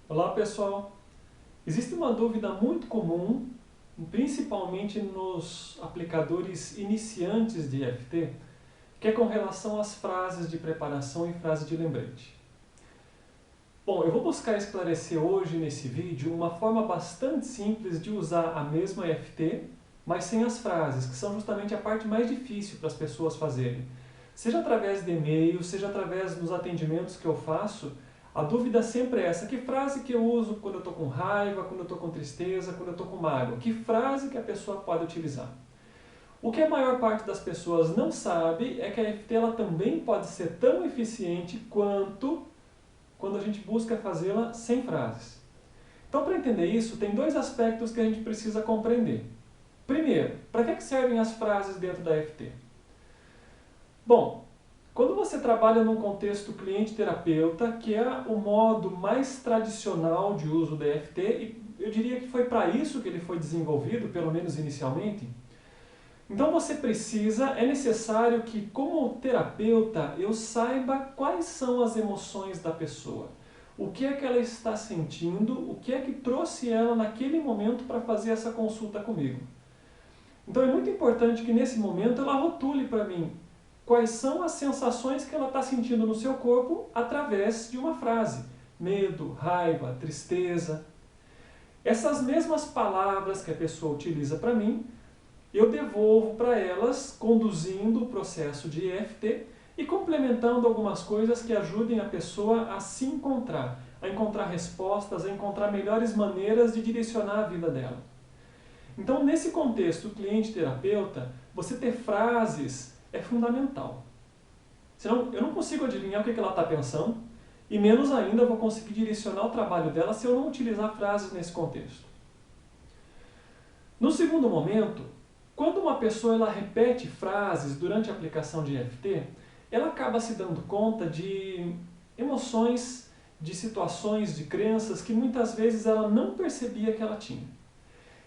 Olá pessoal, existe uma dúvida muito comum, principalmente nos aplicadores iniciantes de EFT, que é com relação às frases de preparação e frase de lembrete. Bom, eu vou buscar esclarecer hoje nesse vídeo uma forma bastante simples de usar a mesma EFT, mas sem as frases, que são justamente a parte mais difícil para as pessoas fazerem. Seja através de e-mail, seja através dos atendimentos que eu faço, a dúvida sempre é essa: que frase que eu uso quando eu estou com raiva, quando eu estou com tristeza, quando eu estou com mágoa? Que frase que a pessoa pode utilizar? O que a maior parte das pessoas não sabe é que a EFT ela também pode ser tão eficiente quanto quando a gente busca fazê-la sem frases. Então, para entender isso, tem dois aspectos que a gente precisa compreender. Primeiro, para que servem as frases dentro da EFT? Bom, quando você trabalha num contexto cliente-terapeuta, que é o modo mais tradicional de uso do EFT, e eu diria que foi para isso que ele foi desenvolvido, pelo menos inicialmente, então você é necessário que, como terapeuta, eu saiba quais são as emoções da pessoa. O que é que ela está sentindo, o que é que trouxe ela naquele momento para fazer essa consulta comigo. Então é muito importante que nesse momento ela rotule para mim quais são as sensações que ela está sentindo no seu corpo através de uma frase. Medo, raiva, tristeza. Essas mesmas palavras que a pessoa utiliza para mim, eu devolvo para elas, conduzindo o processo de EFT e complementando algumas coisas que ajudem a pessoa a se encontrar, a encontrar respostas, a encontrar melhores maneiras de direcionar a vida dela. Então, nesse contexto cliente-terapeuta, você ter frases é fundamental. Senão, eu não consigo adivinhar o que ela está pensando, e menos ainda vou conseguir direcionar o trabalho dela se eu não utilizar frases nesse contexto. No segundo momento, quando uma pessoa ela repete frases durante a aplicação de EFT, ela acaba se dando conta de emoções, de situações, de crenças que muitas vezes ela não percebia que ela tinha.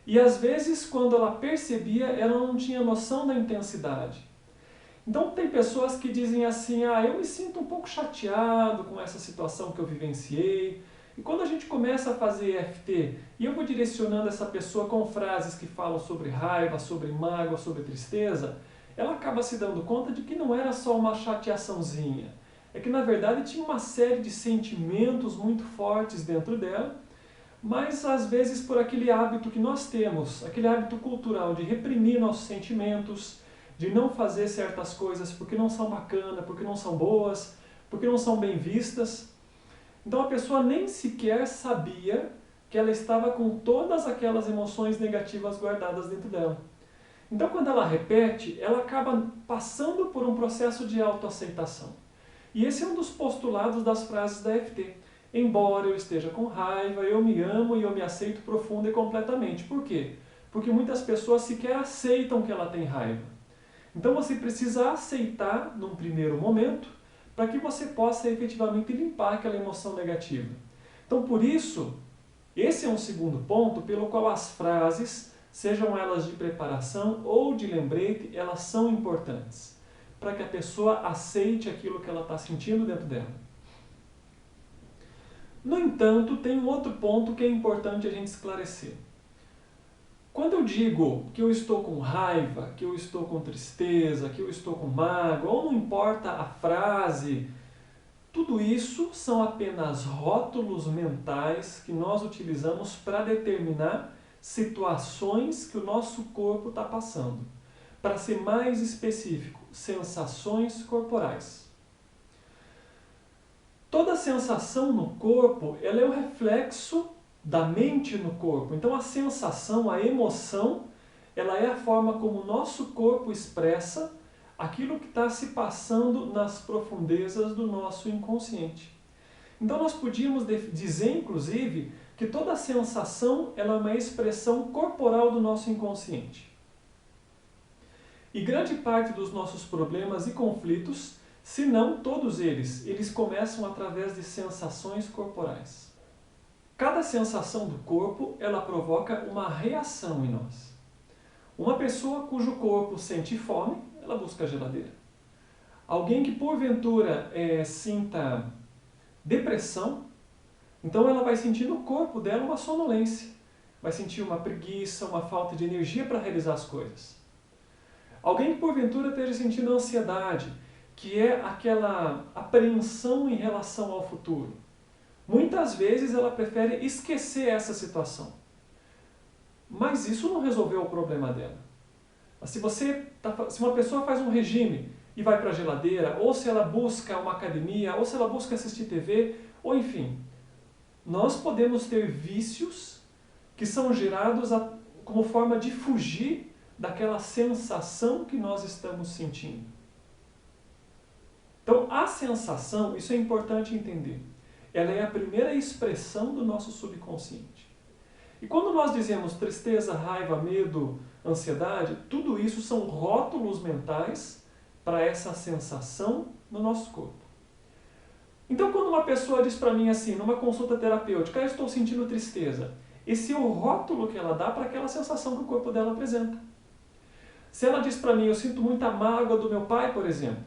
E às vezes, quando ela percebia, ela não tinha noção da intensidade. Então tem pessoas que dizem assim: eu me sinto um pouco chateado com essa situação que eu vivenciei. E quando a gente começa a fazer EFT e eu vou direcionando essa pessoa com frases que falam sobre raiva, sobre mágoa, sobre tristeza, ela acaba se dando conta de que não era só uma chateaçãozinha. É que na verdade tinha uma série de sentimentos muito fortes dentro dela, mas às vezes por aquele hábito que nós temos, aquele hábito cultural de reprimir nossos sentimentos, de não fazer certas coisas porque não são bacanas, porque não são boas, porque não são bem vistas. Então a pessoa nem sequer sabia que ela estava com todas aquelas emoções negativas guardadas dentro dela. Então quando ela repete, ela acaba passando por um processo de autoaceitação. E esse é um dos postulados das frases da EFT. Embora eu esteja com raiva, eu me amo e eu me aceito profunda e completamente. Por quê? Porque muitas pessoas sequer aceitam que ela tem raiva. Então você precisa aceitar num primeiro momento para que você possa efetivamente limpar aquela emoção negativa. Então por isso, esse é um segundo ponto pelo qual as frases, sejam elas de preparação ou de lembrete, elas são importantes, para que a pessoa aceite aquilo que ela está sentindo dentro dela. No entanto, tem um outro ponto que é importante a gente esclarecer. Quando eu digo que eu estou com raiva, que eu estou com tristeza, que eu estou com mágoa, ou não importa a frase, tudo isso são apenas rótulos mentais que nós utilizamos para determinar situações que o nosso corpo está passando. Para ser mais específico, sensações corporais. Toda sensação no corpo, ela é um reflexo da mente no corpo. Então a sensação, a emoção, ela é a forma como o nosso corpo expressa aquilo que está se passando nas profundezas do nosso inconsciente. Então nós podíamos dizer, inclusive, que toda sensação ela é uma expressão corporal do nosso inconsciente. E grande parte dos nossos problemas e conflitos, se não todos eles começam através de sensações corporais. Cada sensação do corpo, ela provoca uma reação em nós. Uma pessoa cujo corpo sente fome, ela busca a geladeira. Alguém que porventura sinta depressão, Então ela vai sentir no corpo dela uma sonolência, vai sentir uma preguiça, uma falta de energia para realizar as coisas. Alguém que porventura esteja sentindo ansiedade, que é aquela apreensão em relação ao futuro. Muitas vezes ela prefere esquecer essa situação. Mas isso não resolveu o problema dela. Se uma pessoa faz um regime e vai para a geladeira, ou se ela busca uma academia, ou se ela busca assistir TV, ou enfim, nós podemos ter vícios que são gerados como forma de fugir daquela sensação que nós estamos sentindo. Então, a sensação, isso é importante entender, ela é a primeira expressão do nosso subconsciente. E quando nós dizemos tristeza, raiva, medo, ansiedade, tudo isso são rótulos mentais para essa sensação no nosso corpo. Então, quando uma pessoa diz para mim assim, numa consulta terapêutica, eu estou sentindo tristeza, esse é o rótulo que ela dá para aquela sensação que o corpo dela apresenta. Se ela diz para mim, eu sinto muita mágoa do meu pai, por exemplo,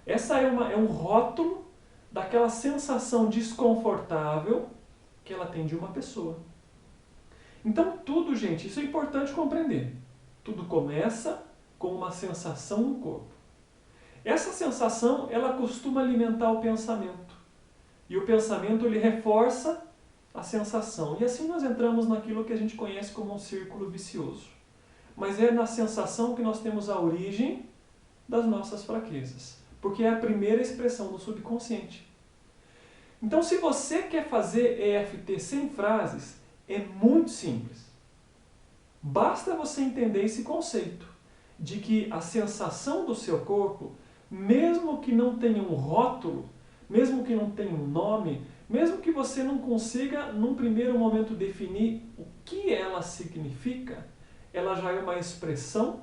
essa é um rótulo daquela sensação desconfortável que ela tem de uma pessoa. Então tudo, gente, isso é importante compreender. Tudo começa com uma sensação no corpo. Essa sensação, ela costuma alimentar o pensamento. E o pensamento, ele reforça a sensação. E assim nós entramos naquilo que a gente conhece como um círculo vicioso. Mas é na sensação que nós temos a origem das nossas fraquezas. Porque é a primeira expressão do subconsciente. Então, se você quer fazer EFT sem frases, é muito simples. Basta você entender esse conceito de que a sensação do seu corpo, mesmo que não tenha um rótulo, mesmo que não tenha um nome, mesmo que você não consiga, num primeiro momento, definir o que ela significa, ela já é uma expressão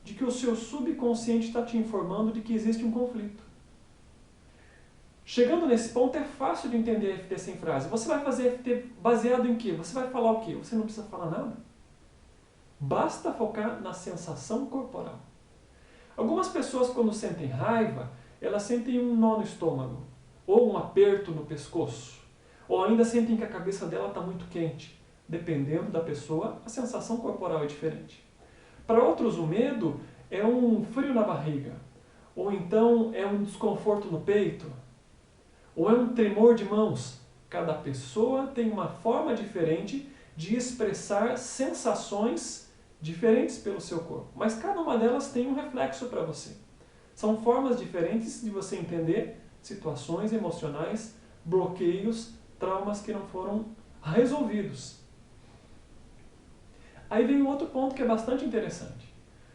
de que o seu subconsciente está te informando de que existe um conflito. Chegando nesse ponto, é fácil de entender EFT sem frase. Você vai fazer EFT baseado em quê? Você vai falar o quê? Você não precisa falar nada. Basta focar na sensação corporal. Algumas pessoas, quando sentem raiva, elas sentem um nó no estômago, ou um aperto no pescoço, ou ainda sentem que a cabeça dela está muito quente. Dependendo da pessoa, a sensação corporal é diferente. Para outros, o medo é um frio na barriga, ou então é um desconforto no peito, ou é um tremor de mãos. Cada pessoa tem uma forma diferente de expressar sensações diferentes pelo seu corpo. Mas cada uma delas tem um reflexo para você. São formas diferentes de você entender situações emocionais, bloqueios, traumas que não foram resolvidos. Aí vem um outro ponto que é bastante interessante.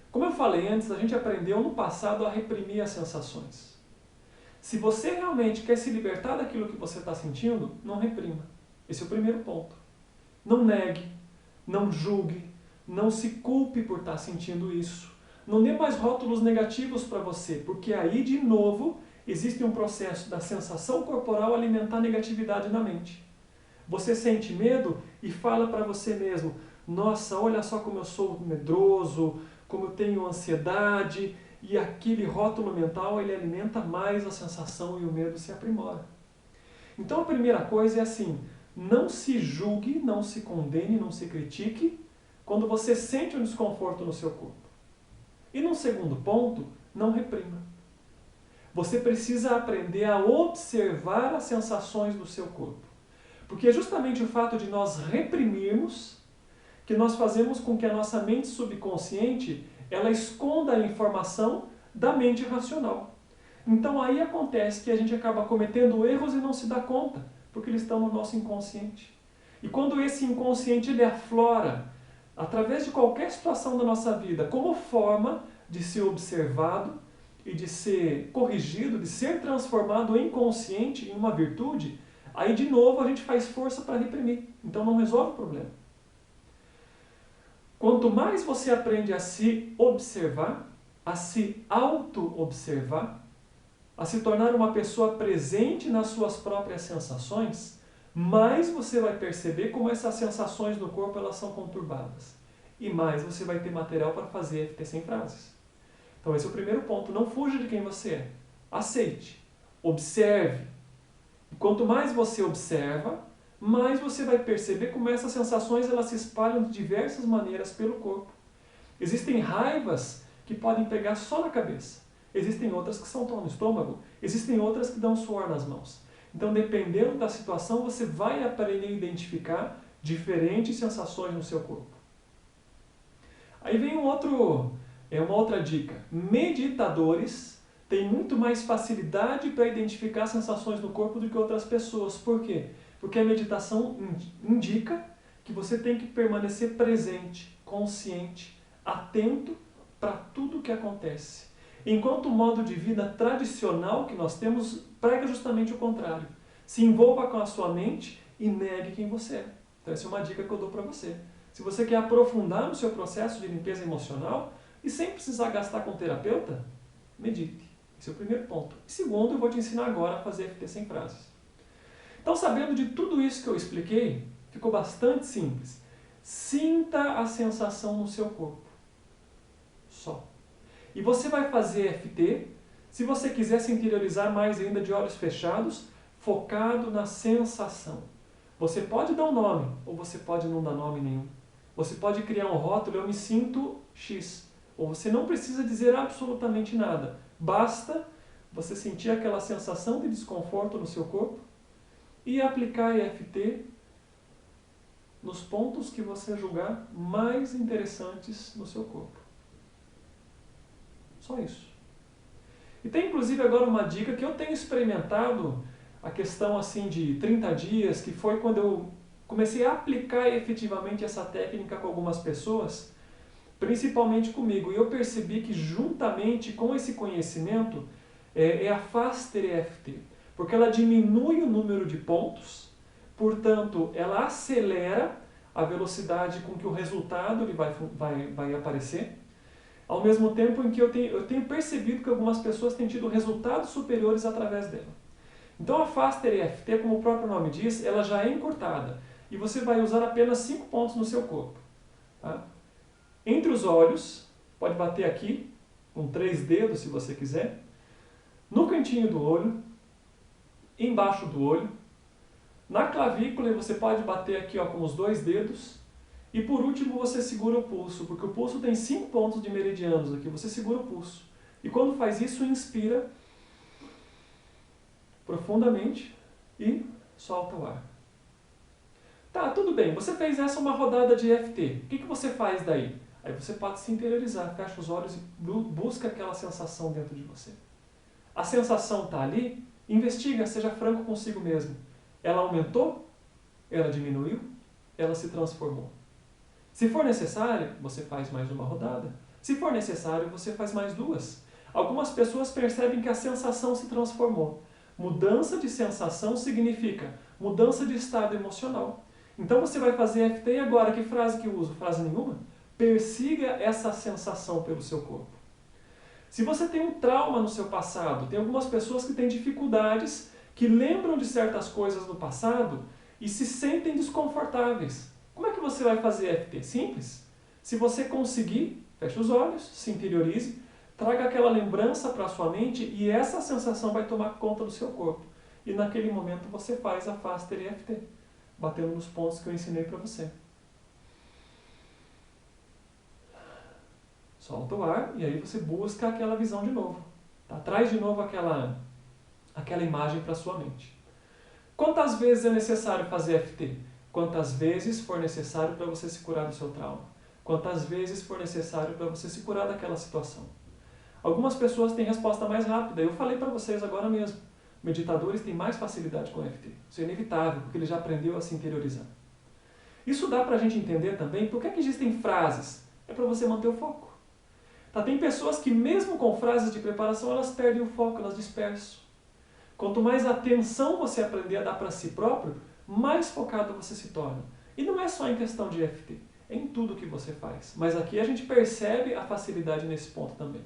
Como eu falei antes, a gente aprendeu no passado a reprimir as sensações. Se você realmente quer se libertar daquilo que você está sentindo, não reprima. Esse é o primeiro ponto. Não negue, não julgue, não se culpe por estar sentindo isso. Não dê mais rótulos negativos para você, porque aí, de novo, existe um processo da sensação corporal alimentar negatividade na mente. Você sente medo e fala para você mesmo, nossa, olha só como eu sou medroso, como eu tenho ansiedade, e aquele rótulo mental, ele alimenta mais a sensação e o medo se aprimora. Então a primeira coisa é assim, não se julgue, não se condene, não se critique quando você sente um desconforto no seu corpo. E num segundo ponto, não reprima. Você precisa aprender a observar as sensações do seu corpo. Porque é justamente o fato de nós reprimirmos que nós fazemos com que a nossa mente subconsciente ela esconda a informação da mente racional. Então aí acontece que a gente acaba cometendo erros e não se dá conta, porque eles estão no nosso inconsciente. E quando esse inconsciente ele aflora, através de qualquer situação da nossa vida, como forma de ser observado e de ser corrigido, de ser transformado em consciente, em uma virtude, aí de novo a gente faz força para reprimir. Então não resolve o problema. Quanto mais você aprende a se observar, a se auto-observar, a se tornar uma pessoa presente nas suas próprias sensações, mais você vai perceber como essas sensações no corpo elas são conturbadas. E mais você vai ter material para fazer EFT sem frases. Então esse é o primeiro ponto. Não fuja de quem você é. Aceite. Observe. E quanto mais você observa, mais você vai perceber como essas sensações elas se espalham de diversas maneiras pelo corpo. Existem raivas que podem pegar só na cabeça. Existem outras que são no estômago. Existem outras que dão suor nas mãos. Então, dependendo da situação, você vai aprender a identificar diferentes sensações no seu corpo. Aí vem uma outra dica. Meditadores têm muito mais facilidade para identificar sensações no corpo do que outras pessoas. Por quê? Porque a meditação indica que você tem que permanecer presente, consciente, atento para tudo o que acontece. Enquanto o modo de vida tradicional que nós temos prega justamente o contrário. Se envolva com a sua mente e negue quem você é. Então essa é uma dica que eu dou para você. Se você quer aprofundar no seu processo de limpeza emocional e sem precisar gastar com terapeuta, medite. Esse é o primeiro ponto. E segundo, eu vou te ensinar agora a fazer FT sem frases. Então, sabendo de tudo isso que eu expliquei, ficou bastante simples. Sinta a sensação no seu corpo. Só. E você vai fazer FT, se você quiser se interiorizar mais ainda de olhos fechados, focado na sensação. Você pode dar um nome, ou você pode não dar nome nenhum. Você pode criar um rótulo, eu me sinto X. Ou você não precisa dizer absolutamente nada. Basta você sentir aquela sensação de desconforto no seu corpo e aplicar EFT nos pontos que você julgar mais interessantes no seu corpo. Só isso. E tem inclusive agora uma dica que eu tenho experimentado, a questão assim de 30 dias, que foi quando eu comecei a aplicar efetivamente essa técnica com algumas pessoas, principalmente comigo. E eu percebi que juntamente com esse conhecimento é a Faster EFT, porque ela diminui o número de pontos, portanto ela acelera a velocidade com que o resultado ele vai aparecer, ao mesmo tempo em que eu tenho percebido que algumas pessoas têm tido resultados superiores através dela. Então a Faster EFT, como o próprio nome diz, ela já é encurtada e você vai usar apenas 5 pontos no seu corpo. Tá? Entre os olhos, pode bater aqui, com 3 dedos se você quiser, no cantinho do olho, embaixo do olho, na clavícula você pode bater aqui ó, com os 2 dedos, e por último você segura o pulso, porque o pulso tem 5 pontos de meridianos aqui, você segura o pulso. E quando faz isso, inspira profundamente e solta o ar. Tá, tudo bem, você fez essa uma rodada de EFT, o que você faz daí? Aí você pode se interiorizar, fecha os olhos e busca aquela sensação dentro de você. A sensação está ali, investiga, seja franco consigo mesmo. Ela aumentou? Ela diminuiu? Ela se transformou? Se for necessário, você faz mais uma rodada. Se for necessário, você faz mais 2. Algumas pessoas percebem que a sensação se transformou. Mudança de sensação significa mudança de estado emocional. Então você vai fazer EFT e agora, que frase que eu uso? Frase nenhuma? Persiga essa sensação pelo seu corpo. Se você tem um trauma no seu passado, tem algumas pessoas que têm dificuldades, que lembram de certas coisas do passado e se sentem desconfortáveis. Como é que você vai fazer EFT? Simples. Se você conseguir, feche os olhos, se interiorize, traga aquela lembrança para a sua mente e essa sensação vai tomar conta do seu corpo. E naquele momento você faz a Faster EFT, batendo nos pontos que eu ensinei para você. Solta o ar e aí você busca aquela visão de novo. Tá? Traz de novo aquela imagem para a sua mente. Quantas vezes é necessário fazer EFT? Quantas vezes for necessário para você se curar do seu trauma. Quantas vezes for necessário para você se curar daquela situação. Algumas pessoas têm resposta mais rápida. Eu falei para vocês agora mesmo. Meditadores têm mais facilidade com EFT. Isso é inevitável, porque ele já aprendeu a se interiorizar. Isso dá para a gente entender também por que existem frases. É para você manter o foco. Tá? Tem pessoas que mesmo com frases de preparação, elas perdem o foco, elas dispersam. Quanto mais atenção você aprender a dar para si próprio, mais focado você se torna. E não é só em questão de EFT, é em tudo que você faz. Mas aqui a gente percebe a facilidade nesse ponto também.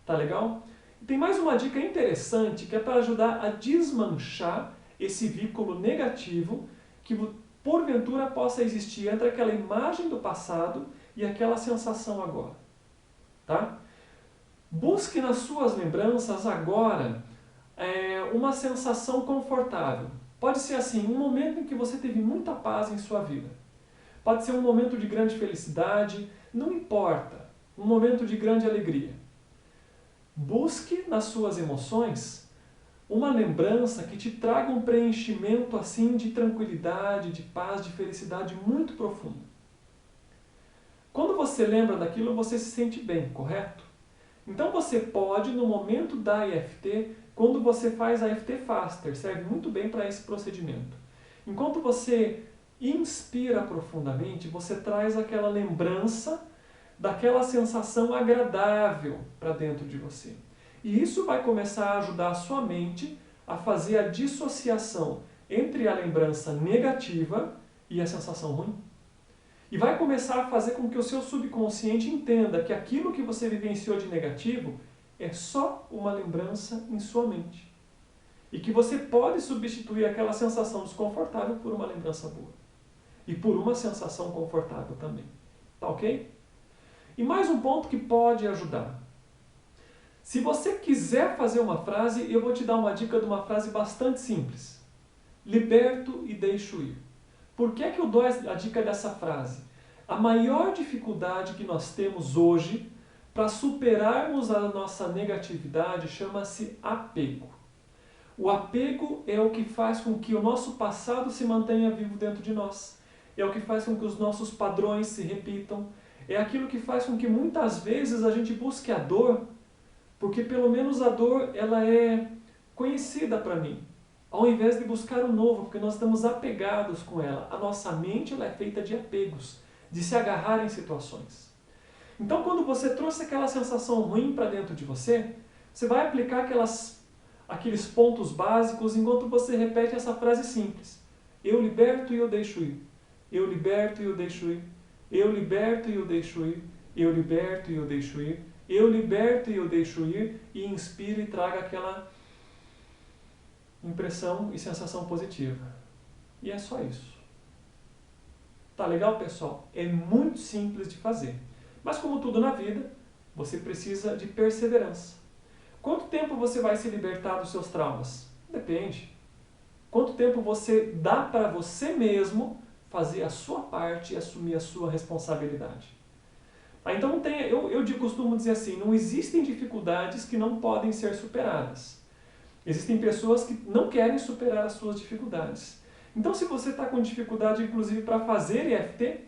Tá legal? E tem mais uma dica interessante que é para ajudar a desmanchar esse vínculo negativo que porventura possa existir entre aquela imagem do passado e aquela sensação agora. Tá? Busque nas suas lembranças agora uma sensação confortável. Pode ser assim, um momento em que você teve muita paz em sua vida. Pode ser um momento de grande felicidade, não importa, um momento de grande alegria. Busque nas suas emoções uma lembrança que te traga um preenchimento assim de tranquilidade, de paz, de felicidade muito profundo. Quando você lembra daquilo, você se sente bem, correto? Então você pode, no momento da EFT, quando você faz a EFT Faster, serve muito bem para esse procedimento. Enquanto você inspira profundamente, você traz aquela lembrança daquela sensação agradável para dentro de você. E isso vai começar a ajudar a sua mente a fazer a dissociação entre a lembrança negativa e a sensação ruim. E vai começar a fazer com que o seu subconsciente entenda que aquilo que você vivenciou de negativo é só uma lembrança em sua mente. E que você pode substituir aquela sensação desconfortável por uma lembrança boa. E por uma sensação confortável também. Tá ok? E mais um ponto que pode ajudar. Se você quiser fazer uma frase, eu vou te dar uma dica de uma frase bastante simples. Liberto e deixo ir. Por que eu dou a dica dessa frase? A maior dificuldade que nós temos hoje para superarmos a nossa negatividade chama-se apego. O apego é o que faz com que o nosso passado se mantenha vivo dentro de nós. É o que faz com que os nossos padrões se repitam. É aquilo que faz com que muitas vezes a gente busque a dor, porque pelo menos a dor ela é conhecida para mim. Ao invés de buscar o novo, porque nós estamos apegados com ela. A nossa mente ela é feita de apegos, de se agarrar em situações. Então quando você trouxe aquela sensação ruim para dentro de você, você vai aplicar aqueles pontos básicos enquanto você repete essa frase simples. Eu liberto e eu deixo ir. Eu liberto e eu deixo ir. Eu liberto e eu deixo ir. Eu liberto e eu deixo ir. Eu liberto e eu deixo ir. E inspire e traga aquela impressão e sensação positiva. E é só isso. Tá legal, pessoal? É muito simples de fazer. Mas como tudo na vida, você precisa de perseverança. Quanto tempo você vai se libertar dos seus traumas? Depende. Quanto tempo você dá para você mesmo fazer a sua parte e assumir a sua responsabilidade? Então eu costumo dizer assim, não existem dificuldades que não podem ser superadas. Existem pessoas que não querem superar as suas dificuldades. Então se você está com dificuldade inclusive para fazer EFT,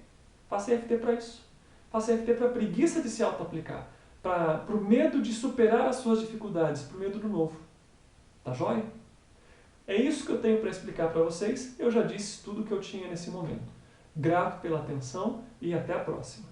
faça EFT para isso. Faça EFT para a preguiça de se auto-aplicar. Para o medo de superar as suas dificuldades, para o medo do novo. Tá joia? É isso que eu tenho para explicar para vocês. Eu já disse tudo o que eu tinha nesse momento. Grato pela atenção e até a próxima.